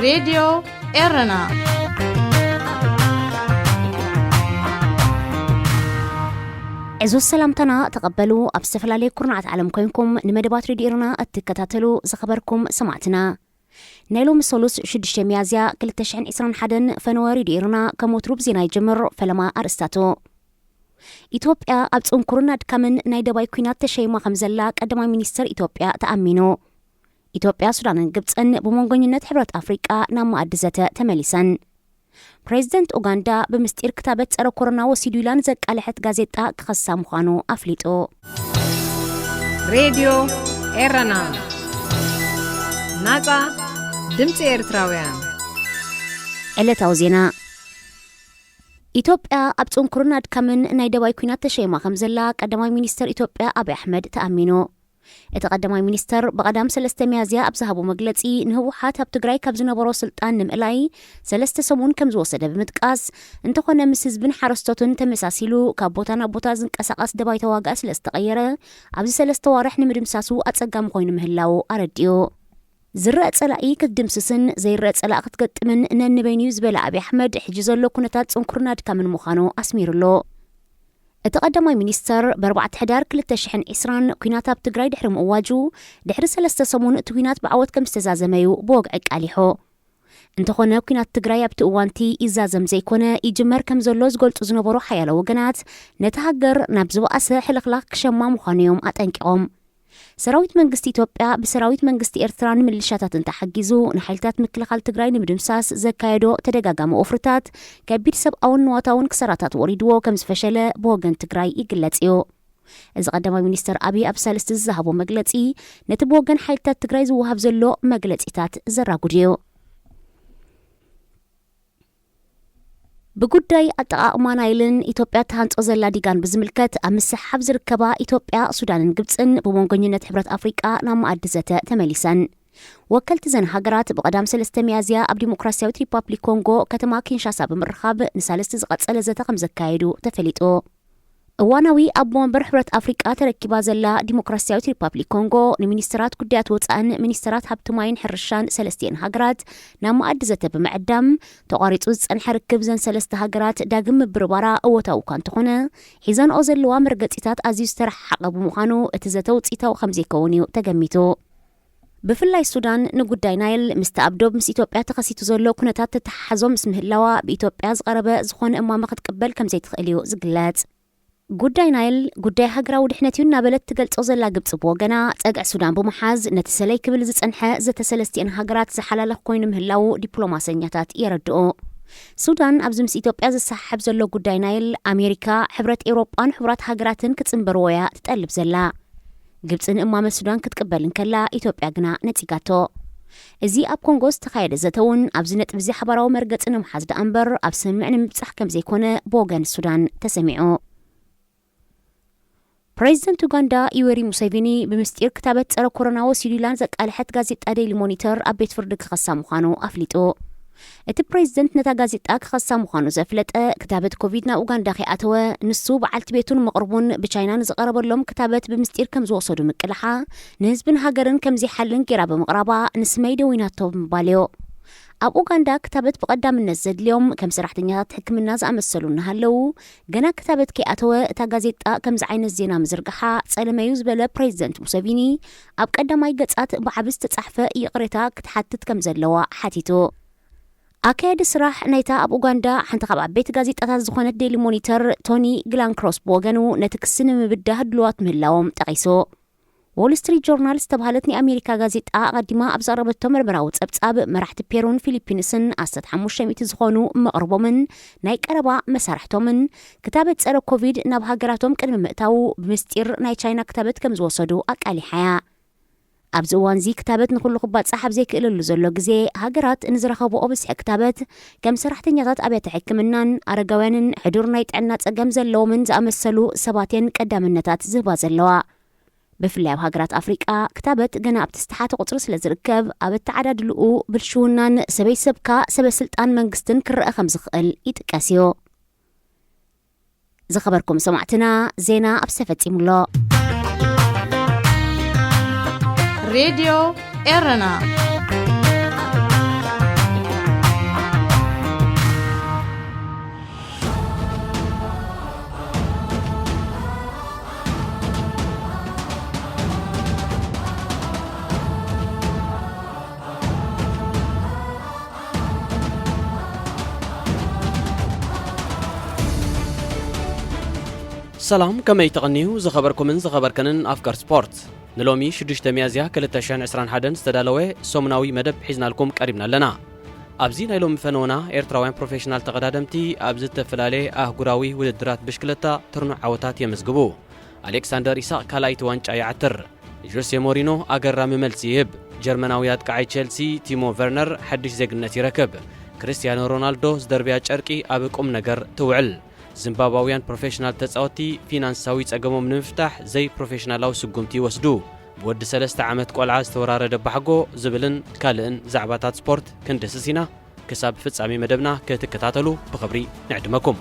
راديو إيرنا عزو السلامتنا تقبلوا أبستفلالي كورنعات عالم كوينكم نمدبات راديو إيرنا أتكتاتلو زخبركم سمعتنا نايلو مسولوس شدش ميازيا كلتشعن إسران حدن فنوى راديو إيرنا كموتروب زيناي جمر فلما أرستاتو ኢትዮጵያ ኣብ ጽንኩርና ድካምን ናይ ደባይ ኩናት ተሸይማ ከምዘላ ቀዳማይ ሚኒስተር ኢትዮጵያ ተኣሚኑ ኢትዮጵያ ሱዳንን ግብፅን ብመንጎኝነት ሕብረት ኣፍሪቃ ናብ ማኣዲ ዘተ ተመሊሰን ፕሬዚደንት ኡጋንዳ ብምስጢር ክታበት ጸረ ኮሮና ወሲዱ ኢላን ዘቃልሐት ጋዜጣ ክኸሳ ምዃኑ ኣፍሊጡ ሬድዮ ኤረና ናጻ ድምፂ ኤርትራውያን ዕለታዊ ዜና ኢትዮጵያ ኣብ ጽንኩርና ድካምን ናይ ደባይ ኩናት ተሸይማ ከምዘላ ቀዳማይ ሚኒስተር ኢትዮጵያ አብይ አሕመድ ተኣሚኑ እቲ ቀዳማይ ሚኒስተር በቀዳም 3 ሚያዝያ ኣብ ዝሃቦ መግለጺ ንህወሓት ኣብ ትግራይ ካብ ዝነበሮ ስልጣን ንምዕላይ 3 ሰሙን ከም ዝወሰደ ብምጥቃስ እንተኾነ ምስ ህዝብን ሓረስቶትን ተመሳሲሉ ካብ ቦታ ናብ ቦታ ዝንቀሳቐስ ደባይ ተዋጋእ ስለ ዝተቐየረ ኣብዚ 3 ዋርሕ ንምድምሳሱ ኣጸጋሚ ኮይኑ ምህላው ኣረዲኡ ዝረአ ጸላኢ ክትድምስስን ዘይረአ ጸላእ ክትገጥምን ነንበይንዩ ዝበለ አብይ አሕመድ ሕጂ ዘሎ ኩነታት ጽንኩርና ድካምን ምዃኑ ኣስሚሩሎ እቲ ቀዳማይ ሚኒስተር ብ4 ሕዳር 2020 ኩናት ኣብ ትግራይ ድሕሪ ምእዋጁ ድሕሪ 3 ሰሙን እቲ ኩናት ብዓወት ከም ዝተዛዘመዩ ብወግዒ ቃሊሑ እንተኾነ ኩናት ትግራይ ኣብቲ እዋንቲ ይዛዘም ዘይኮነ ይጅመር ከም ዘሎ ዝገልጹ ዝነበሩ ሓያሎ ወገናት ነቲ ሃገር ናብ ዝበኣሰ ሕልኽላኽ ክሸማ ምዃኑ እዮም ኣጠንቂቖም ሰራዊት መንግስቲ ኢትዮጵያ ብሰራዊት መንግስቲ ኤርትራ ንምልሻታትን ተሓጊዙ ንሓይልታት ምክልኻል ትግራይ ንምድምሳስ ዘካየዶ ተደጋጋሚ ኦፍርታት ከቢድ ሰብኣውን ንዋታውን ክሰራታት ወሪድዎ ከም ዝፈሸለ ብወገን ትግራይ ይግለጽ እዩ እዚ ቀዳማይ ሚኒስተር አብይ ኣብ ሳልስቲ ዝሃቦ መግለጺ ነቲ ብወገን ሓይልታት ትግራይ ዝወሃብ ዘሎ መግለጺታት ዘራጉድ እዩ ብጉዳይ ኣጠቓቕማ ናይልን ኢትዮጵያ ተሃንጾ ዘላ ዲጋን ብዝምልከት ኣብ ምስሓብ ዝርከባ ኢትዮጵያ ሱዳንን ግብፅን ብመንጎኝነት ሕብረት ኣፍሪቃ ናብ ማኣዲ ዘተ ተመሊሰን ወከልቲ ዘን ሃገራት ብቀዳም 3 ሚያዝያ ኣብ ዲሞክራሲያዊት ሪፐብሊክ ኮንጎ ከተማ ኪንሻሳ ብምርኻብ ንሳለስቲ ዝቐጸለ ዘተ ከም ዘካየዱ ተፈሊጡ እዋናዊ ኣብ መንበር ሕብረት ኣፍሪቃ ተረኪባ ዘላ ዲሞክራሲያዊት ሪፐብሊክ ኮንጎ ንሚኒስትራት ጉዳያት ወፃእን ሚኒስትራት ሃብቲ ማይን ሕርሻን 3 ሃገራት ናብ ማኣዲ ዘተ ብምዕዳም ተቋሪጹ ዝጸንሐ ርክብ ዘን 3 ሃገራት ዳግም ምብርባራ እወታዊ እኳ እንተኾነ ሒዘንኦ ዘለዋ መርገጺታት ኣዝዩ ዝተረሓሓቐ ብምዃኑ እቲ ዘተ ውፅኢታዊ ከም ዘይከውን እዩ ተገሚቱ ብፍላይ ሱዳን ንጉዳይ ናይል ምስ ተኣብዶብ ምስ ኢትዮጵያ ተኸሲቱ ዘሎ ኩነታት ተተሓሓዞ ምስ ምህላዋ ብኢትዮጵያ ዝቐረበ ዝኾነ እማመ ክትቅበል ከም ዘይትኽእል እዩ ዝግለጽ ጉዳይ ናይል ጉዳይ ሃገራዊ ድሕነት እዩ እናበለት ትገልጾ ዘላ ግብጽ ብወገና ጸግዕ ሱዳን ብምሓዝ ነቲ ሰለይ ክብል ዝጸንሐ ዘተ 3 ሃገራት ዝሓላለኽ ኮይኑ ምህላው ዲፕሎማሰኛታት የረድኡ ሱዳን ኣብዚ ምስ ኢትዮጵያ ዝሰሓብ ዘሎ ጉዳይ ናይል ኣሜሪካ ሕብረት ኤውሮጳን ሕብራት ሃገራትን ክጽንበርዎ እያ ትጠልብ ዘላ ግብጽን እማመ ሱዳን ክትቅበልን ከላ ኢትዮጵያ ግና ነጺጋቶ እዚ ኣብ ኮንጎ ዝተኻየደ ዘተውን ኣብዚ ነጥብ እዚ ሓበራዊ መርገጽ ንምሓዝ ዳ እምበር ኣብ ስምምዕ ንምብጻሕ ከም ዘይኮነ ብወገን ሱዳን ተሰሚዑ ፕሬዚደንት ኡጋንዳ ዩዌሪ ሙሴቪኒ ብምስጢር ክታበት ጸረ ኮሮና ወሲዱ ኢላን ዘቃልሐት ጋዜጣ ዴይሊ ሞኒተር ኣብ ቤት ፍርዲ ክኸሳ ምዃኑ ኣፍሊጡ እቲ ፕሬዚደንት ነታ ጋዜጣ ክኸሳ ምዃኑ ዘፍለጠ ክታበት ኮቪድ ናብ ኡጋንዳ ከይኣተወ ንሱ በዓልቲ ቤቱን መቕርቡን ብቻይና ንዝቐረበሎም ክታበት ብምስጢር ከም ዝወሰዱ ምቅልሓ ንህዝብን ሃገርን ከም ዘይሓልን ጌራ ብምቕራባ ንስመይ ደዊናቶ ብምባል እዩ ኣብ ኡጋንዳ ክታበት ብቐዳምነት ዘድልዮም ከም ሰራሕተኛታት ሕክምና ዝኣመሰሉ እናሃለው ገና ክታበት ከይኣተወ እታ ጋዜጣ ከምዚ ዓይነት ዜና ምዝርግሓ ጸለመዩ ዝበለ ፕሬዚደንት ሙሴቪኒ ኣብ ቀዳማይ ገጻት ብዓቢ ዝተጻሕፈ ይቕሬታ ክትሓትት ከም ዘለዋ ሓቲቱ ኣካየዲ ስራሕ ናይታ ኣብ ኡጋንዳ ሓንቲ ካብ ዓበይቲ ጋዜጣታት ዝኾነት ዴይሊ ሞኒተር ቶኒ ግላንክሮስ ብወገኑ ነቲ ክሲ ንምብዳህ ድልዋት ምህላዎም ጠቒሱ ዎል ስትሪት ጆርናል ዝተባሃለት ናይ ኣሜሪካ ጋዜጣ ቀዲማ ኣብ ዘቕረበቶ መርበራዊ ጸብጻብ መራሕቲ ፔሩን ፊሊፒንስን 1500 ዝኾኑ መቕርቦምን ናይ ቀረባ መሳርሕቶምን ክታበት ጸረ ኮቪድ ናብ ሃገራቶም ቅድሚ ምእታው ብምስጢር ናይ ቻይና ክታበት ከም ዝወሰዱ ኣቃሊሓያ ኣብዚ እዋን እዚ ክታበት ንኹሉ ክባፅሕ ኣብ ዘይክእለሉ ዘሎ ግዜ ሃገራት ንዝረኸብኦ ብዝሒ ክታበት ከም ሰራሕተኛታት ኣብያተ ሕክምናን ኣረጋውያንን ሕዱር ናይ ጥዕና ጸገም ዘለዎምን ዝኣመሰሉ ሰባትን ቀዳምነታት ዝህባ ዘለዋ ብፍላይ ኣብ ሃገራት ኣፍሪቃ ክታበት ገና ኣብ ተስተሓተ ቁፅሪ ስለ ዝርከብ ኣብ እተዓዳድልኡ ብልሽውናን ሰበይ ሰብካ ሰበስልጣን መንግስትን ክርአ ከም ዝኽእል ይጥቀስ እዩ ዝኸበርኩም ሰማዕትና ዜና ኣብ ተፈጺሙሎ راديو إيرنا سلام كما يتغنيو زخبركم زخبركنن أفكار سبورت نلومي 6 ميازيا 2021 استدالوه سومناوي مدب حزنا لكم قريبنا لنا أبزي نايلوم فنونا إيرتراوين بروفيشنال تقدادمتي أبزي تفلالي أهقراوي وددرات بشكلتا ترنو عوتات يمزقبو ألكساندر إساق كالايت وانش أيعتر جوسي مورينو أقرر مملسي يب جرمناويات قاعي تشيلسي تيمو فيرنر حدش زيقنتي ركب كريستيانو رونالدو زدربيات شركي أبقوم نقر توعل زيمبابويان بروفيشنال تساوتي فينانساوي تقمم نفتح زي بروفيشنالاو سقومتي وسدو بود 3 عامت قلعة استورار دبحقو زبلن كالن زعباتات سبورت كندسسينا كساب فتصامي مدبنا كتكتاتلو بخبري نعدمكم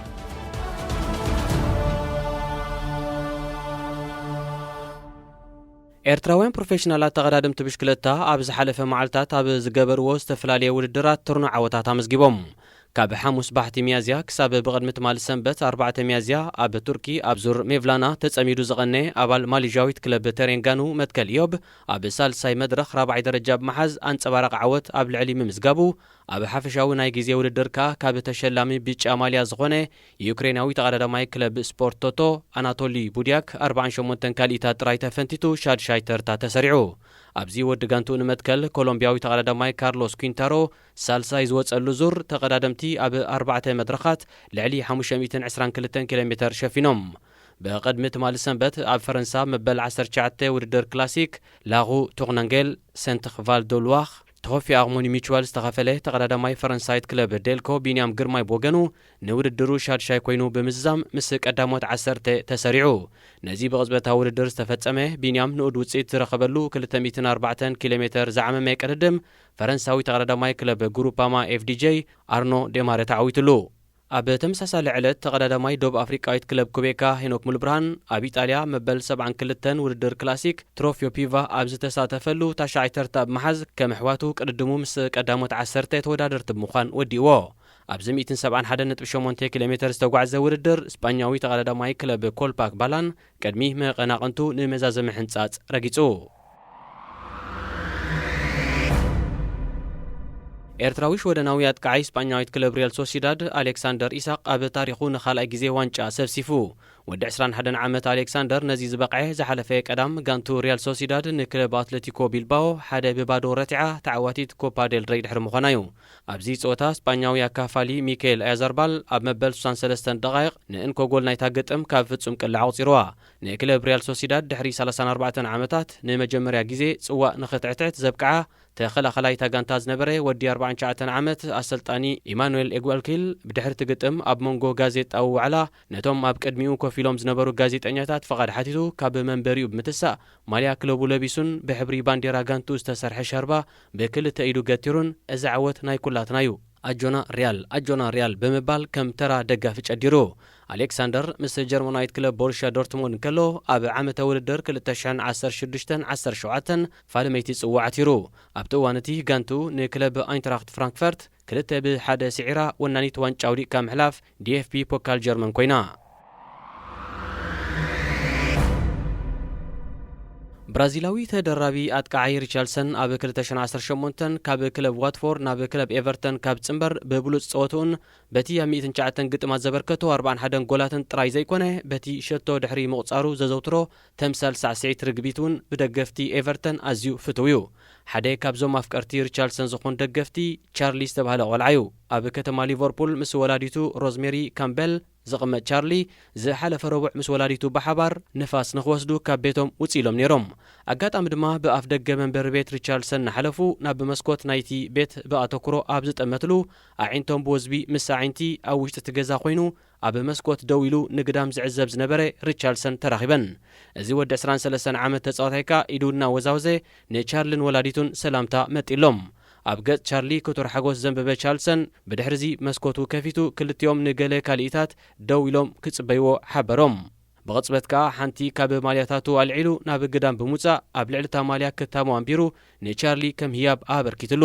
ኤርትራውያን ፕሮፌሽናላት ተቀዳድምቲ ብሽክለታ ኣብ ዝሓለፈ መዓልታት ኣብ ዝገበርዎ ዝተፈላለዩ ውድድራት ትርኑ ዓወታት ኣመዝጊቦም ካብ ሐሙስ ባሕቲ ሚያዝያ ክሳብ ብቅድሚ ትማል ሰንበት 4 ሚያዝያ ኣብ ቱርኪ ኣብ ዙር ሜቭላና ተጸሚዱ ዝቐነ ኣባል ማሌዥያዊት ክለብ ተሬንጋኑ መትከል ኢዮብ ኣብ ሳልሳይ መድረኽ 4ይ ደረጃ ብመሓዝ አንጸባረቕ ዓወት ኣብ ልዕሊ ምምዝጋቡ ኣብ ሓፈሻዊ ናይ ግዜ ውድድር ካብ ተሸላሚ ቢጫ ማልያ ዝኾነ ዩክሬናዊ ተቀዳዳማይ ክለብ ስፖርት ቶቶ አናቶሊ ቡዲያክ 48 ካልኢታት ጥራይ ተፈንቲቱ ሻድሻይ ተርታ ተሰሪዑ ኣብዚ ወዲ ጋንቱ ንመትከል ኮሎምቢያዊ ተቀዳዳማይ ካርሎስ ኩንታሮ ሳልሳይ ዝወጸሉ ዙር ተቀዳደምቲ ኣብ 4 መድረኻት ልዕሊ 522 ኪሎ ሜትር ሸፊኖም بقدم تمال سنبت ኣብ فرنسا مبل 19 ውድድር ክላሲክ ላጉ ቱርናንጌል ሴንት ቫልዶልዋኽ ተኸፊ ኣርሞኒ ሚቹዋል ዝተኸፈለ ተቀዳዳማይ ፈረንሳይት ክለብ ዴልኮ ቢንያም ግርማይ ቦገኑ ንውድድሩ ሻድሻይ ኮይኑ ብምዝዛም ምስ ቀዳሞት 10 ተሰሪዑ ነዚ ብቕጽበታዊ ውድድር ዝተፈጸመ ቢንያም ንኡድ ውጽኢት ዝረኸበሉ 204 ኪሎ ሜትር ዝዓመመ ቀደድም ፈረንሳዊ ተቀዳዳማይ ክለብ ግሩፓማ ኤፍዲጄ አርኖ ዴማሬ ተዓዊትሉ ኣብ ተመሳሳሊ ዕለት ተቀዳዳማይ ዶብ አፍሪካዊት ክለብ ኩቤካ ሄኖክ ሙልብርሃን ኣብ ኢጣልያ መበል 72 ውድድር ክላሲክ ትሮፊዮ ፒቫ ኣብ ዝተሳተፈሉ ታሻዓይ ተርታ ብመሓዝ ከም ኣሕዋቱ ቅድድሙ ምስ ቀዳሞት 10 ተወዳደርቲ ብምዃን ወዲእዎ ኣብዚ 171.8 ኪሎ ሜትር ዝተጓዓዘ ውድድር እስፓኛዊ ተቀዳዳማይ ክለብ ኮልፓክ ባላን ቀድሚ መቐናቕንቱ ንመዛዘመ ሕንጻጽ ረጊጹ ኤርትራዊሽ ወደናዊ አጥቃዓይ እስፓኛዊት ክለብ ሪያል ሶሲዳድ አሌክሳንደር ኢሳቅ ኣብ ታሪኹ ንኻልኣይ ግዜ ዋንጫ ሰብሲፉ ወዲ 21 ዓመት አሌክሳንደር ነዚ ዝበቅዐ ዝሓለፈ ቀዳም ጋንቱ ሪያል ሶሲዳድ ንክለብ አትሌቲኮ ቢልባኦ ሓደ ብባዶ ረቲዓ ተዓዋቲት ኮፓ ዴል ሬይ ድሕሪ ምዃና እዩ ኣብዚ ጾታ እስፓኛዊ ኣካፋሊ ሚካኤል ኣያዘርባል ኣብ መበል 63 ደቂቕ ንእንኮ ጎል ናይታ ግጥም ካብ ፍጹም ቅልዕ ኣውፂርዋ ንክለብ ሪያል ሶሲዳድ ድሕሪ 34 ዓመታት ንመጀመርያ ግዜ ጽዋእ ንኽትዕትዕት ዘብቅዓ ተኸላኸላይ ታጋንታ ዝነበረ ወዲ 49 ዓመት ኣሰልጣኒ ኢማኑኤል ኤጓልኪል ብድሕሪ ትግጥም ኣብ መንጎ ጋዜጣዊ ዋዕላ ነቶም ኣብ ቅድሚኡ ኮፍ ኢሎም ዝነበሩ ጋዜጠኛታት ፈቓድ ሓቲቱ ካብ መንበሪኡ ብምትሳእ ማልያ ክለቡ ለቢሱን ብሕብሪ ባንዴራ ጋንቱ ዝተሰርሐ ሸርባ ብክልተ ኢዱ ገቲሩን እዚ ዓወት ናይ ኩላትና እዩ ኣጆና ሪያል ብምባል ከም ተራ ደጋፊ ጨዲሩ አሌክሳንደር ምስ ጀርመናዊት ክለብ ቦሩሺያ ዶርትሙንድ ከሎ ኣብ ዓመተ ውድድር 2016-17 ፋልመይቲ ጽዋዕ ኣቲሩ ኣብቲ እዋን እቲ ጋንቱ ንክለብ ኣይንትራክት ፍራንክፈርት 2-1 ስዒራ ወናኒት ዋንጫ ውዲቕካ ምሕላፍ ዲኤፍቢ ፖካል ጀርመን ኮይና ብራዚላዊ ተደራቢ ኣጥቃዓይ ሪቻርልሰን ኣብ 2018 ካብ ክለብ ዋትፎርድ ናብ ክለብ ኤቨርተን ካብ ጽምበር ብብሉጽ ጸወቱን በቲ ኣብ 109 ግጥማት ዘበርከቱ 41 ጎላትን ጥራይ ዘይኮነ በቲ ሸቶ ድሕሪ ምቕጻሩ ዘዘውትሮ ተምሳል ሳዕስዒት ርግቢቱን ብደገፍቲ ኤቨርተን ኣዝዩ ፍትው እዩ ሓደ ካብዞም ኣፍቀርቲ ሪቻርልሰን ዝኾን ደገፍቲ ቻርሊ ዝተባህለ ቆልዓ እዩ ኣብ ከተማ ሊቨርፑል ምስ ወላዲቱ ሮዝሜሪ ካምቤል ዝቕመጥ ቻርሊ ዝሓለፈ ረቡዕ ምስ ወላዲቱ ብሓባር ንፋስ ንኽወስዱ ካብ ቤቶም ውፂኢሎም ነይሮም ኣጋጣሚ ድማ ብኣፍ ደገ መንበሪ ቤት ሪቻርልሰን ናሓለፉ ናብ መስኮት ናይቲ ቤት ብኣተኩሮ ኣብ ዝጠመትሉ ኣዒንቶም ብወዝቢ ምስ ኣዒንቲ ኣብ ውሽጢ እቲ ገዛ ኮይኑ ኣብ መስኮት ደው ኢሉ ንግዳም ዝዕዘብ ዝነበረ ሪቻርልሰን ተራኺበን እዚ ወዲ 23 ዓመት ተጻዋታይካ ኢዱ እናወዛወዘ ንቻርልን ወላዲቱን ሰላምታ መጢሎም ኣብ ገጽ ቻርሊ ክቱር ሓጎስ ዘንበበ ቻርልሰን ብድሕሪዚ መስኮቱ ከፊቱ ክልቲኦም ንገለ ካልኢታት ደው ኢሎም ክጽበይዎ ሓበሮም ብቕጽበት ከዓ ሓንቲ ካብ ማልያታቱ ኣልዒሉ ናብ ግዳም ብምውጻእ ኣብ ልዕሊ እታ ማልያ ክታሞ ኣንቢሩ ንቻርሊ ከም ህያብ ኣበርኪትሉ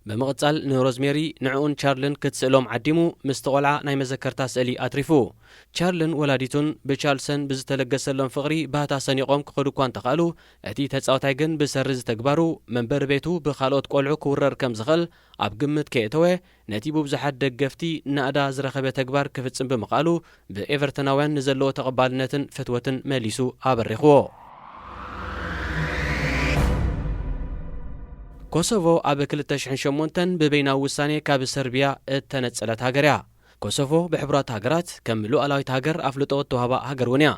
بمقصال نروزميري نعون تشارلن كتسألهم عديمو مستقلع ناي مذكرتا سألي أتريفو تشارلن ولاديتون بتشارلسن بزتلقسلن فقري باتا سنيقوم كخدو كوان تقالو اتي تتصاوتايغن بسرز تكبارو منبر بيتو بخالوت قولعو كورر كم زغل اب قمت كيتوه نتيبو بزحد دقفتي نادا زرخبه تكبار كفتسن بمقالو بإيفرتناوያን نزلو تقبالنتن فتوتن ماليسو أبريخو كوسوفو أب 2008 ببينا وساني كاب سربيا التنصلت هاجريا كوسوفو بحبرات هاجرات كم لؤلاويت هاجر أفلطو توهبا هاجر ونيا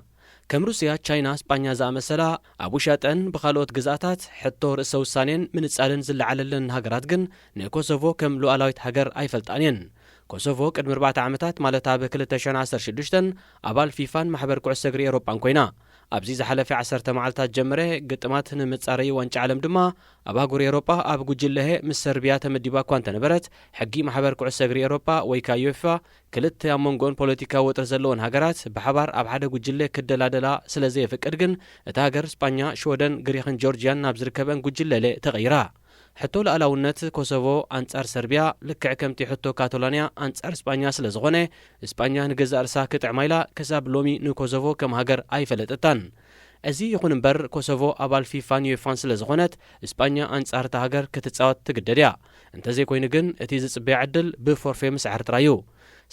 كم روسيا تشاينا اسبانيا زامسلا ابو شاتن بخالوت غزاتات حتى رئيس وسانين من تصالن زلعللن هاجرات جن نكوسوفو كم لؤلاويت هاجر ايفلطانين كوسوفو قدم 4 عامات مالتا ب 2016 ابال فيفان محبر كعس اجري اوروبا كوينا ابزي زحلف 10 معلتات جمره قطمات نمصاري وانچ عالم دما اباغور اوروبا اب غجله مس سربيا تمديبا كوانت نبرت حقي محبر كعس اجري اوروبا ويكا يوفا كلت امونغون بوليتيكا وتر زلون هاجرات بحبار اب حدا غجله كدلادلا سلازي فقد جن اتا هاجر اسبانيا شودن غريخن جورجيان نابزركبن غجله تغيرا حتى لألاونت كوسوفو أنصار سربيا لكع كمتي حتى كاتالونيا أنصار اسبانيا سلازغونه اسبانيا نجزر ساكت عمايلا كساب لومي نكوسوفو كم هاجر اي فلتتن ازي يكون بر كوسوفو ابال فيفان يوفان سلازغونت اسبانيا انصار تهاجر كتتصاوت تقدديا انت زي كوين جن اتي زصبي عدل بفورفي مسعر ترايو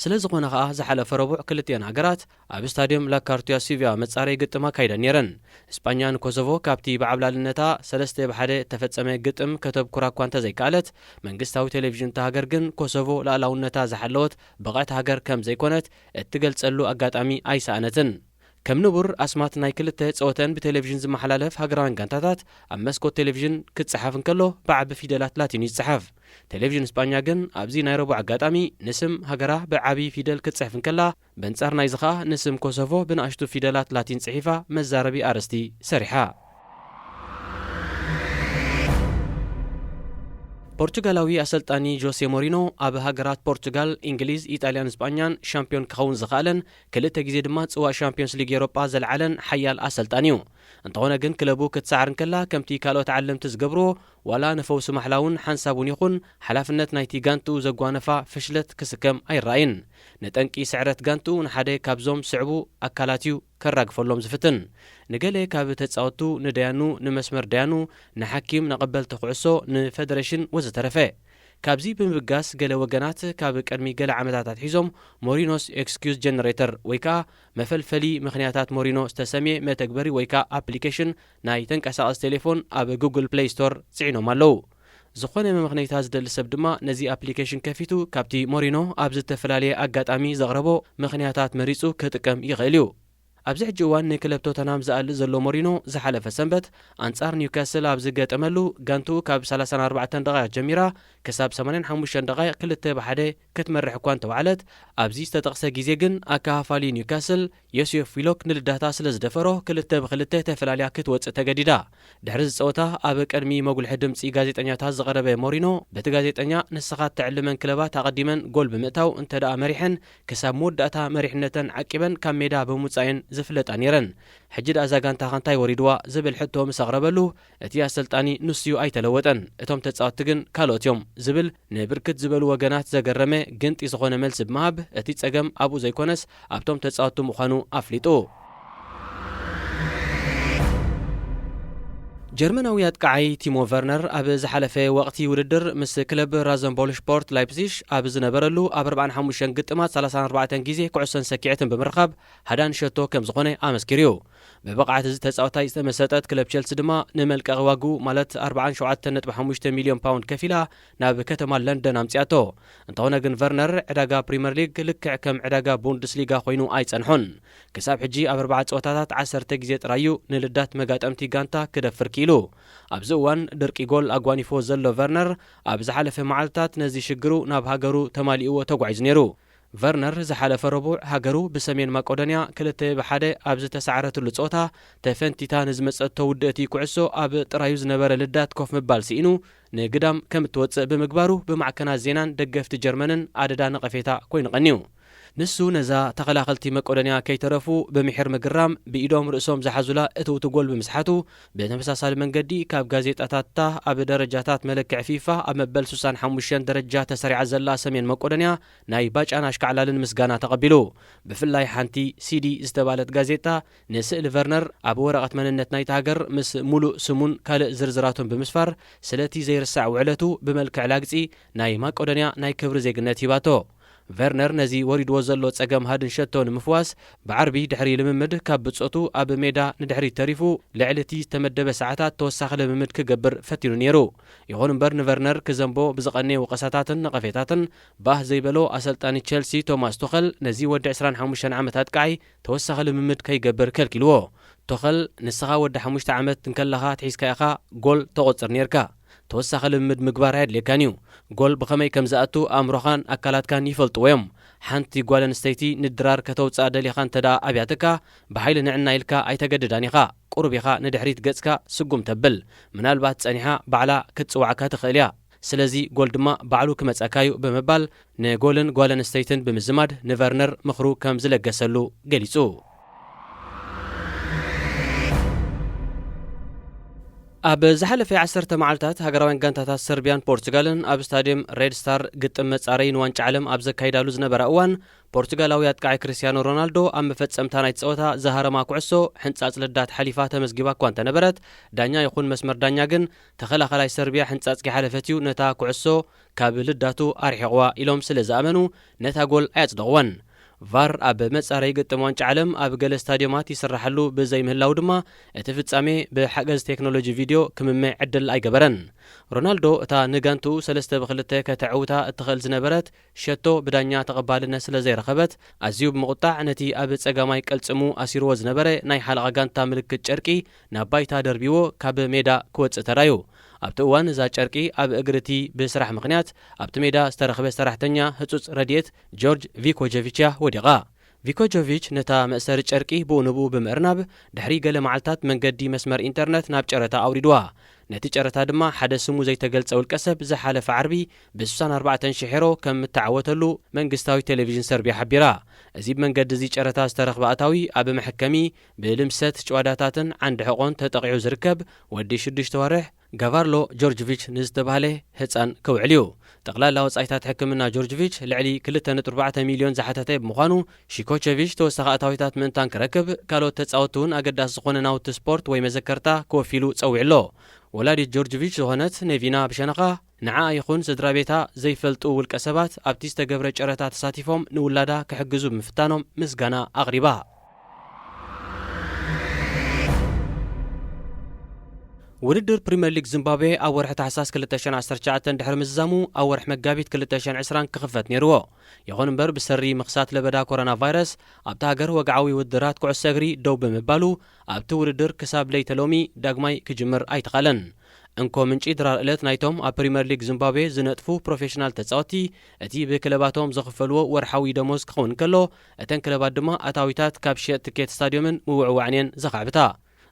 سلازغونه خا زحلف ربع كلتين هاجرات اب ستاديوم لا كارتيا سيفيا مصاري قطما كايدا نيرن اسبانيا كوسوفو كابتي بعبلالنتا سلسته بحده تفصمه قطم كتب كرا كوانتا زي قالت منغستاو تلفزيون تهاجر جن كوسوفو لالاونتا زحلوت بقات هاجر كم زي كونت اتغلصلو اغاطامي ايسانتن كم نبر اسمات ناي كلته صوتن بتلفزيون زمحلالف هاجران غانتاتات ام مسكوت تلفزيون كتصحفن كلو بعب فيدلات لاتيني يصحف تلفزيون اسبانيا جن ابزي نايروبي اغاطامي نسم هاجرا بعبي فيدل كتصحفن كلا بنصار ناي زخا نسم كوسوفو بناشتو فيدلات لاتين صحيفه مزاربي ارستي سريحه بورتغالوي أسلطاني جوسي مورينو أب هاجرات بورتغال إنجليز إيطاليان إسبانيان شامبيون كخون زخالن كلتا جزي دما تسوا شامبيونز ليج أوروبا زلعلن حيال أسلطانيو انتونا جن كلبو كتسعرن كلا كمتي كالو تعلم تزقبرو ولا نفوس محلاون حنسابون يخون حلافنت نايتي غانتو زقوانفا فشلت كسكم أي راين نتنكي سعرت غانتو نحادي كابزوم سعبو أكالاتيو كراق فلوم زفتن نقالي كاب تتصاوتو نديانو نمسمر ديانو نحكيم نقبل تقعسو نفدريشن وزترفه كابزي بمبقاس قال وقنات كاب قدمي قال عمداتات حيزوم مورينوس اكسكيوز جنريتر ويكا مفلفلي مخنياتات مورينو استسمي ما تكبري ويكا ابليكيشن ناي تنقساس تليفون اب جوجل بلاي ستور صعينو مالو زخونه مخنيتاز دل سب دما نزي ابليكيشن كفيتو كابتي مورينو ابز تفلالي اغاطامي زغربو مخنياتات مريصو كتقم يغليو ابزح جوان نكلب توتنهام زال زلو مورينو زحلف سنبت انصار نيوكاسل ابز غطملو غانتو كاب 34 دقائق جميره كساب 85 دقائق كلته بحده كتمرح كوان توعلت ابزي استتقسه غيزي جن اكافالي نيوكاسل يوسيف فيلوك نلداتا سلازدفرو كلته بخلته تفلاليا كتوص تجديدا دحرز صوتا اب قدمي مغول حدمصي غازيطنياتا زغربه مورينو بت غازيطنيا نسخات تعلمن كلبات تقدمن جول بمتاو انتدا مريحن كساب موداتا مريحنتن عقبن كميدا بمصاين زفلت انيرن حجد ازاغانتا خانتاي وريدوا زبل حتو مسغربلو اتيا سلطاني نسيو اي تلوطن اتوم تጻوتግን ካልኦትዮም ዝብል ንብርክት ዝበሉ ወገናት ዘገረመ ግንጢ ዝኾነ መልስ ብምሃብ እቲ ጸገም አቡ ዘይኮነስ ኣብቶም ተጻወቱ ምዃኑ ኣፍሊጡ جرمناوي أتقعي تيمو فيرنر أب زحلفة وقتي ودر مس كلب رازنبول سبورت لايبزيش أب زنبرلو أب 45 قطمات 34 جيزي كعسن سكيعتن بمرخب هدان شتو كم زغوني أمسكريو ببقعة تسعوتا يستمساتات كلب تشيلسي دما نملك أغواغو مالت 4.5 مليون باوند كفيلة ناب كتما لندن أمسياتو انتونا جن فيرنر عداقا بريمير ليج لكع كم عداقا بوندسليغا خوينو آيت أنحون كساب حجي أب 4 صوتات 10 تجزيت رايو نلدات مقات أمتي غانتا كدفر كيلو أبزوان دركي جول أغوانيفو زلو فيرنر أبزحلف معلتات نزي شجرو ناب هاجرو تماليو توقعز نيرو فيرنر زحلف ربوع هاجرو بسمين ماكودونيا كلته بحده أبز تسعرت اللصوتا تفنتيتا نزمصت تودتي كعسو أب ترايوز نبر لدات كوف مبال سينو نقدام كم توص بمقبارو بمعكنا زينان دقفت جرمنن عددا نقفيتا كوين غنيو ንሱ ነዛ ተኸላኸልቲ መቆደንያ ከይተረፉ ብምሕር ምግራም ብኢዶም ርእሶም ዝሓዙላ እትውቲ ጎል ብምስሓቱ ብተመሳሳሊ መንገዲ ካብ ጋዜጣታታ ኣብ ደረጃታት መለክዕ ፊፋ ኣብ መበል 65 ደረጃ ተሰሪዓ ዘላ ሰሜን መቆደንያ ናይ ባጫን ኣሽካዕላልን ምስጋና ተቐቢሉ ብፍላይ ሓንቲ ሲዲ ዝተባለት ጋዜጣ ንስእሊ ቨርነር ኣብ ወረቐት መንነት ናይቲ ሃገር ምስ ሙሉእ ስሙን ካልእ ዝርዝራቱን ብምስፋር ስለቲ ዘይርሳዕ ውዕለቱ ብመልክዕ ላግፂ ናይ መቆደንያ ናይ ክብሪ ዜግነት ሂባቶ ቨርነር ነዚ ወሪድዎ ዘሎ ጸገም ሃድን ሸቶ ንምፍዋስ ብዓርቢ ድሕሪ ልምምድ ካብ ብጾቱ ኣብ ሜዳ ንድሕሪ ተሪፉ ልዕሊ እቲ ዝተመደበ ሰዓታት ተወሳኺ ልምምድ ክገብር ፈቲኑ ነይሩ ይኹን እምበር ንቨርነር ክዘንቦ ብዝቐነየ ወቀሳታትን ነቐፌታትን ባህ ዘይበሎ ኣሰልጣኒ ቸልሲ ቶማስ ቱኸል ነዚ ወዲ 25 ዓመታት ቃይ ተወሳኺ ልምምድ ከይገብር ከልኪልዎ ቱኸል ንስኻ ወዲ 5 ዓመት እንከለኻ ትሒዝካ ኢኻ ጎል ተቖፅር ነርካ ተወሳኺ ልምምድ ምግባር ኣድልየካን እዩ ጎል ብኸመይ ከም ዝኣቱ ኣእምሮኻን ኣካላትካን ይፈልጥዎ እዮም ሓንቲ ጓል ኣንስተይቲ ንድራር ከተውፅእ ደሊኻ እንተዳ ኣብያትካ ብሓይሊ ንዕና ኢልካ ኣይተገድዳን ኢኻ ቁሩብ ኢኻ ንድሕሪት ገጽካ ስጉም ተብል ምናልባት ጸኒሓ ባዕላ ክትጽዋዕካ ትኽእል እያ ስለዚ ጎል ድማ ባዕሉ ክመጸካ እዩ ብምባል ንጎልን ጓል ኣንስተይትን ብምዝማድ ንቨርነር ምኽሩ ከም ዝለገሰሉ ገሊጹ ኣብ ዝሓለፈ 10 መዓልታት ሃገራውያን ጋንታታት ሰርቢያን ፖርቱጋልን ኣብ ስታድየም ሬድ ስታር ግጥም መጻረይ ንዋንጫ ዓለም ኣብ ዘካይዳሉ ዝነበረ እዋን ፖርቱጋላዊ ኣጥቃዒ ክርስቲያኖ ሮናልዶ ኣብ መፈጸምታ ናይቲ ፀወታ ዝሃረማ ኩዕሶ ሕንጻጽ ልዳት ሓሊፋ ተመዝጊባ እኳ እንተነበረት ዳኛ ይኹን መስመር ዳኛ ግን ተኸላኸላይ ሰርቢያ ሕንጻጽ ክሓለፈት እዩ ነታ ኩዕሶ ካብ ልዳቱ ኣርሒቕዋ ኢሎም ስለ ዝኣመኑ ነታ ጎል ኣያጽድቕወን ቫር ኣብ መጻረይ ግጥም ዋንጫ ዓለም ኣብ ገለ ስታድዮማት ይስራሐሉ ብዘይምህላው ድማ እቲ ፍጻሜ ብሓገዝ ቴክኖሎጂ ቪድዮ ክምምዕ ዕድል ኣይገበረን ሮናልዶ እታ ንጋንቱ 3-2 ከተዕውታ እትኽእል ዝነበረት ሸቶ ብዳኛ ተቐባልነት ስለ ዘይረኸበት ኣዝዩ ብምቁጣዕ ነቲ ኣብ ጸጋማይ ቀልጽሙ ኣሲርዎ ዝነበረ ናይ ሓለቓ ጋንታ ምልክት ጨርቂ ናብ ባይታ ደርቢዎ ካብ ሜዳ ክወፅእ ተራዩ ኣብቲ እዋን እዛ ጨርቂ ኣብ እግርቲ ብስራሕ ምኽንያት ኣብቲ ሜዳ ዝተረኸበ ሰራሕተኛ ህጹጽ ረድኤት ጆርጅ ቪኮጀቪች ወዲቓ ቪኮጆቪች ነታ መእሰሪ ጨርቂ ብኡንብኡ ብምእርናብ ድሕሪ ገለ መዓልታት መንገዲ መስመር ኢንተርነት ናብ ጨረታ ኣውሪድዋ ነቲ ጨረታ ድማ ሓደ ስሙ ዘይተገልጸ ውልቀ ሰብ ዝሓለፈ ዓርቢ ብ64,000 ዩሮ ከም እተዓወተሉ መንግስታዊ ቴሌቪዥን ሰርቢያ ሓቢራ እዚ ብመንገዲ እዚ ጨረታ ዝተረኽበ ኣታዊ ኣብ መሐከሚ ብልምሰት ጭዋዳታትን ዓንዲ ሕቖን ተጠቂዑ ዝርከብ ወዲ 6 ወርሕ ጋቫርሎ ጆርጅቪች ንዝተባሃለ ህፃን ክውዕል እዩ ጠቕላላ ወጻኢታት ሕክምና ጆርጅቪች ልዕሊ 2.4 ሚልዮን ዝሓተተ ብምዃኑ ሺኮቸቪች ተወሳኺ ኣታዊታት ምእንታን ክረክብ ካልኦት ተጻወቲ እውን ኣገዳሲ ዝኾነ ናውቲ ስፖርት ወይ መዘከርታ ክወፊሉ ጸዊዕ ኣሎ ወላዲት ጆርጅቪች ዝኾነት ኔቪና ብሸነኻ ንዓ ይኹን ስድራ ቤታ ዘይፈልጡ ውልቀ ሰባት ኣብቲ ዝተገብረ ጨረታ ተሳቲፎም ንውላዳ ክሕግዙ ብምፍታኖም ምስጋና ኣቕሪባ ውድድር ፕሪምየር ሊግ ዚምባብዌ ኣብ ወርሒ ታሕሳስ 2019 ድሕሪ ምዝዛሙ ኣብ ወርሒ መጋቢት 2020 ክኽፈት ነይርዎ ይኹን እምበር ብሰሪ ምኽሳት ለበዳ ኮሮና ቫይረስ ኣብቲ ሃገር ወግዓዊ ውድድራት ኩዕሶ እግሪ ደው ብምባሉ ኣብቲ ውድድር ክሳብ ለይተ ሎሚ ዳግማይ ክጅምር ኣይተኻለን እንኮ ምንጪ ድራር ዕለት ናይቶም ኣብ ፕሪምየር ሊግ ዚምባብዌ ዝነጥፉ ፕሮፌሽናል ተጻወቲ እቲ ብክለባቶም ዘኽፈልዎ ወርሓዊ ደሞዝ ክኸውን ከሎ እተን ክለባት ድማ ኣታዊታት ካብ ሸየጥ ትኬት ስታድዮምን ምውዕዋዕንየን ዘኻዕብታ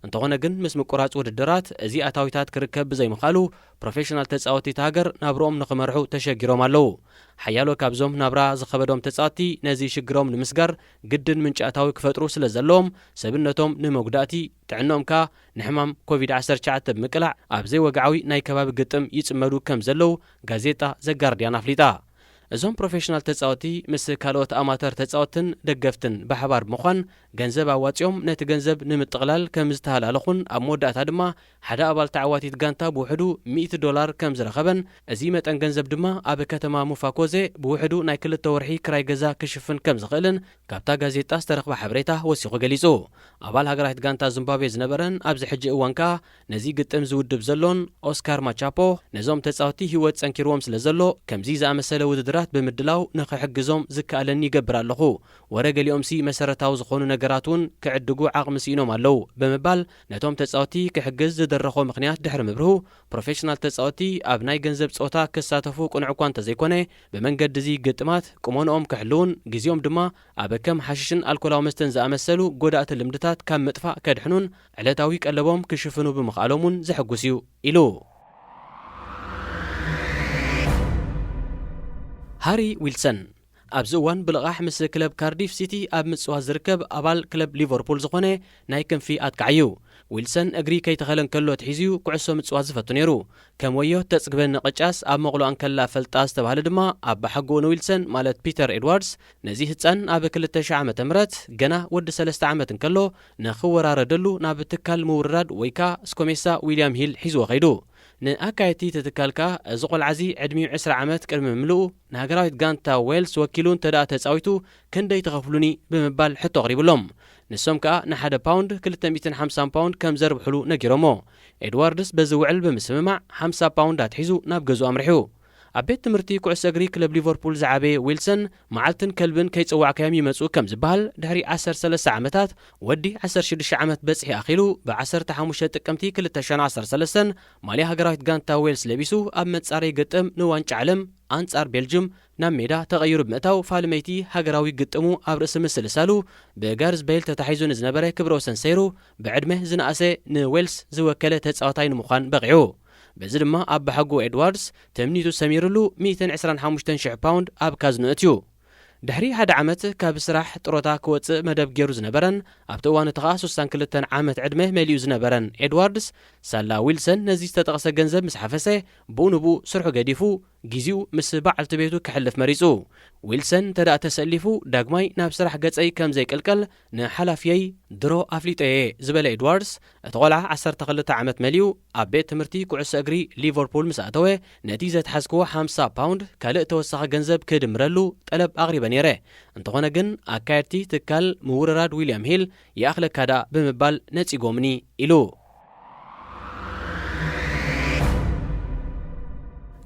እንተኾነ ግን ምስ ምቁራጽ ውድድራት እዚ ኣታዊታት ክርከብ ብዘይምኻሉ ፕሮፌሽናል ተጻወቲ ሃገር ናብሮኦም ንኽመርሑ ተሸጊሮም ኣለው ሓያሎ ካብዞም ናብራ ዝኸበዶም ተጻወቲ ነዚ ሽግሮም ንምስጋር ግድን ምንጪ ኣታዊ ክፈጥሩ ስለ ዘለዎም ሰብነቶም ንመጉዳእቲ ጥዕኖም ካ ንሕማም ኮቪድ-19 ብምቅላዕ ኣብ ዘይወግዓዊ ናይ ከባቢ ግጥም ይጽመዱ ከም ዘለው ጋዜጣ ዘጋርዲያን ኣፍሊጣ እዞም ፕሮፌሽናል ተጻወቲ ምስ ካልኦት ኣማተር ተጻወትን ደገፍትን ብሓባር ብምዃን ገንዘብ ኣዋፂኦም ነቲ ገንዘብ ንምጥቕላል ከም ዝተሃላለኹን ኣብ መወዳእታ ድማ ሓደ ኣባል ተዓዋቲት ጋንታ ብውሕዱ $100 ከም ዝረኸበን እዚ መጠን ገንዘብ ድማ ኣብ ከተማ ሙፋኮዜ ብውሕዱ ናይ 2 ወርሒ ክራይ ገዛ ክሽፍን ከም ዝኽእልን ካብታ ጋዜጣ ዝተረኽበ ሓበሬታ ወሲኹ ገሊጹ ኣባል ሃገራዊት ጋንታ ዚምባብዌ ዝነበረን ኣብዚ ሕጂ እዋን ከዓ ነዚ ግጥም ዝውድብ ዘሎን ኦስካር ማቻፖ ነዞም ተጻወቲ ህይወት ጸንኪርዎም ስለ ዘሎ ከምዚ ዝኣመሰለ ውድድራት ብምድላው ንኽሕግዞም ዝከኣለኒ ይገብር ኣለኹ ወረገሊኦም ሲ መሰረታዊ ዝኾኑ ነገራት እውን ክዕድጉ ዓቕሚ ሲኢኖም ኣለው ብምባል ነቶም ተጻወቲ ክሕግዝ ዝደረኾ ምኽንያት ድሕሪ ምብርሁ ፕሮፌሽናል ተጻወቲ ኣብ ናይ ገንዘብ ጾታ ክሳተፉ ቁኑዕ እኳ እንተዘይኮነ ብመንገዲ እዚ ግጥማት ቁመንኦም ክሕልውን ግዜኦም ድማ ኣብ ከም ሓሽሽን ኣልኮላዊ መስተን ዝኣመሰሉ ጎዳእቲ ልምድታት ካብ ምጥፋእ ከድሕኑን ዕለታዊ ቀለቦም ክሽፍኑ ብምኽኣሎም እውን ዘሐጉስ እዩ ኢሉ ሃሪ ዊልሰን ኣብዚ እዋን ብልቓሕ ምስ ክለብ ካርዲፍ ሲቲ ኣብ ምጽዋት ዝርከብ ኣባል ክለብ ሊቨርፑል ዝኾነ ናይ ክንፊ ኣጥቃዕ እዩ። ዊልሰን እግሪ ከይተኸለን ከሎ ትሒዝዩ ኩዕሶ ምጽዋት ዝፈቱ ነይሩ። ከም ወዮ ተጽግበን ቅጫስ ኣብ መቕሎኣን ከላ ፈልጣ ዝተባሃለ ድማ ኣባ ሓጎኡ ንዊልሰን ማለት ፒተር ኤድዋርድስ ነዚ ህፃን ኣብ 2000 ዓመተ ምህረት ገና ወዲ 3 ዓመት እንከሎ ንኽወራረደሉ ናብ ትካል ምውርራድ ወይ ከዓ ስኮሜሳ ዊልያም ሂል ሒዝዎ ኸይዱ። ንኣካየቲ ትትካልካ እዚ ቆልዓዚ ዕድሚኡ 20 ዓመት ቅድሚ ምምልኡ ንሃገራዊት ጋንታ ዌልስ ወኪሉ እንተደኣ ተፃዊቱ ክንደይ ተኸፍሉኒ ብምባል ሕቶ ቕሪብሎም። ንሶም ከዓ ንሓደ ፓውንድ 250 ፓውንድ ከም ዘርብሕሉ ነጊሮሞ። ኤድዋርድስ በዚ ውዕል ብምስምማዕ 50 ፓውንድ ኣትሒዙ ናብ ገዙ ኣምሪሑ። ኣብ ቤት ትምህርቲ ኩዕሶ እግሪ ክለብ ሊቨርፑል ዝዓበየ ዊልሰን መዓልትን ከልብን ከይፅዋዕካዮም ይመፁ ከም ዝበሃል ድሕሪ 13 ዓመታት ወዲ 16 ዓመት በፅሒ ኣኺሉ ብ15 ጥቅምቲ 2013 ማልያ ሃገራዊት ጋንታ ዌልስ ለቢሱ ኣብ መጻረይ ገጥም ንዋንጫ ዓለም ኣንጻር ቤልጅም ናብ ሜዳ ተቐይሩ ብምእታው ፋልመይቲ ሃገራዊ ግጥሙ ኣብ ርእሲ ምስሊ ሳሉ ብጋርዝ ቤይል ተታሒዙ ንዝነበረ ክብረ ወሰን ሰይሩ ብዕድመ ዝነኣሰ ንዌልስ ዝወከለ ተፃዋታይ ንምዃን በቂዑ። በዚ ድማ ኣባ ሓጎ ኤድዋርድስ ተምኒቱ ሰሚሩሉ 125,000 ፓውንድ ኣብ ካዝኑ እትዩ። ድሕሪ ሓደ ዓመት ካብ ስራሕ ጥሮታ ክወፅእ መደብ ገይሩ ዝነበረን ኣብቲ እዋን እትኻ 62 ዓመት ዕድመ መሊኡ ዝነበረን ኤድዋርድስ ሳላ ዊልሰን ነዚ ዝተጠቐሰ ገንዘብ ምስ ሓፈሰ ብኡ ንብኡ ስርሑ ገዲፉ ግዚኡ ምስ በዓልቲ ቤቱ ክሕልፍ መሪፁ። ዊልሰን ተደኣ ተሰሊፉ ዳግማይ ናብ ስራሕ ገጸይ ከም ዘይቅልቀል ንሓላፍየይ ድሮ ኣፍሊጠየ ዝበለ ኤድዋርድስ እቲ ቆልዓ 12 ዓመት መሊኡ ኣብ ቤት ትምህርቲ ኩዕሶ እግሪ ሊቨርፑል ምስ ኣተወ ነቲ ዘተሓዝክዎ 50 ፓውንድ ካልእ ተወሳኺ ገንዘብ ክድምረሉ ጠለብ ኣቕሪበ ነይረ። እንተኾነ ግን ኣካየድቲ ትካል ምውርራድ ዊልያም ሂል ይኣኽለካዳ ብምባል ነፂጎምኒ ኢሉ።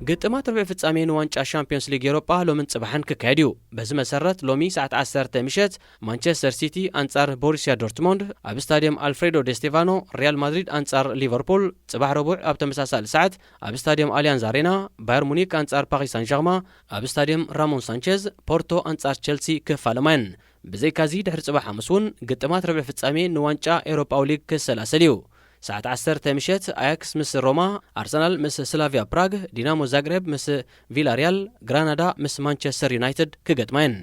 ግጥማት ርብዒ ፍጻሜ ንዋንጫ ሻምፒዮንስ ሊግ ኤውሮጳ ሎምን ጽባሕን ክካየድ እዩ። በዚ መሰረት ሎሚ ሰዓት 10 ምሸት ማንቸስተር ሲቲ አንጻር ቦሩሲያ ዶርትሞንድ ኣብ ስታዲየም አልፍሬዶ ደ ስቴፋኖ፣ ሪያል ማድሪድ አንጻር ሊቨርፑል ጽባሕ ረቡዕ ኣብ ተመሳሳሊ ሰዓት ኣብ ስታዲየም አሊያንዝ አሬና፣ ባየር ሙኒክ አንጻር ፓሪስ ሳን ዠርማ ኣብ ስታዲየም ራሞን ሳንቼዝ፣ ፖርቶ አንጻር ቼልሲ ክፋለማን። ብዘይካዚ ድሕሪ ጽባሕ ሐሙስ እውን ግጥማት ርብዒ ፍጻሜ ንዋንጫ ኤውሮጳዊ ሊግ ክሰላሰል እዩ። ሰዓት 10 ምሸት አያክስ ምስ ሮማ፣ አርሰናል ምስ ስላቪያ ፕራግ፣ ዲናሞ ዛግሬብ ምስ ቪላሪያል፣ ግራናዳ ምስ ማንቸስተር ዩናይትድ ክገጥማየን።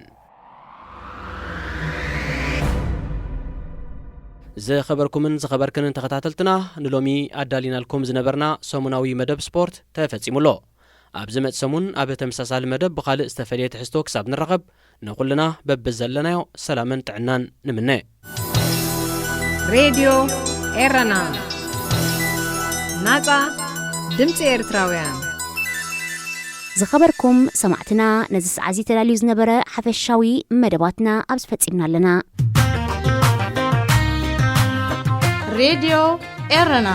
ዝኸበርኩምን ዝኸበርክንን ተኸታተልትና ንሎሚ ኣዳሊናልኩም ዝነበርና ሰሙናዊ መደብ ስፖርት ተፈጺሙሎ። ኣብ ዝመጽእ ሰሙን ኣብ ተመሳሳሊ መደብ ብኻልእ ዝተፈልየ ትሕዝቶ ክሳብ ንረኸብ ንኹልና በብዘለናዮ ሰላምን ጥዕናን ንምነ። ሬድዮ ኤረና ናጻ ድምፂ ኤርትራውያን ዝኸበርኩም ሰማዕትና ነዚ ሰዓዚ ተዳልዩ ዝነበረ ሓፈሻዊ መደባትና ኣብ ዝፈጺምና ኣለና። ሬድዮ ኤረና